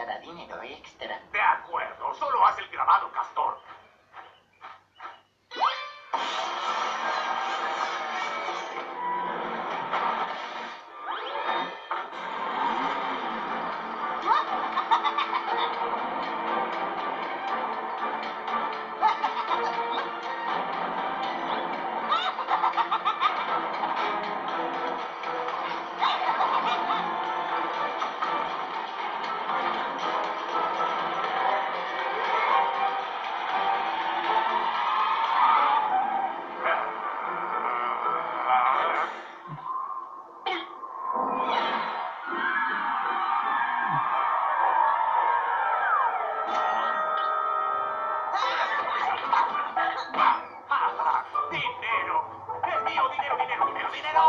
da dinero extra. De acuerdo, solo haz el grabado, Castor. ¡Dinero! ¡Es mío! ¡Dinero, dinero, dinero, dinero!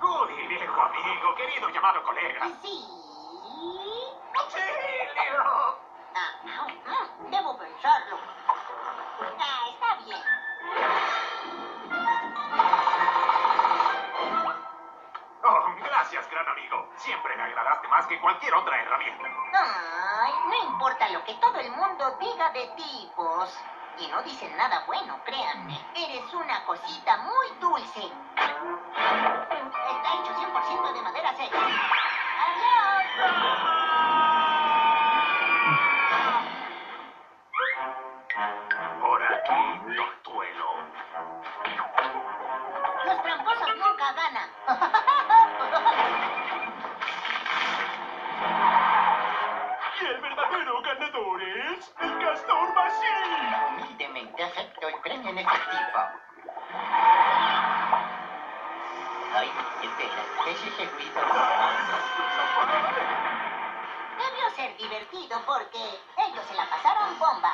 Goody, viejo amigo, querido llamado colega. Sí. ¡Auxilio! Debo pensarlo. Está bien. Oh, gracias, gran amigo. Siempre me agradaste más que cualquier otra herramienta. Ay, no importa lo que todo el mundo diga de ti, vos. Y no dicen nada bueno, créanme. Eres una cosita muy dulce. Está hecho 100% de madera seca. ¡Adiós! Por aquí, tortuelo. Los tramposos nunca ganan. Y el verdadero ganador es el Castor Machine. Humildemente acepto el premio en efectivo. Ay, espera, ¿qué es ese ruido? Debió ser divertido porque ellos se la pasaron bomba.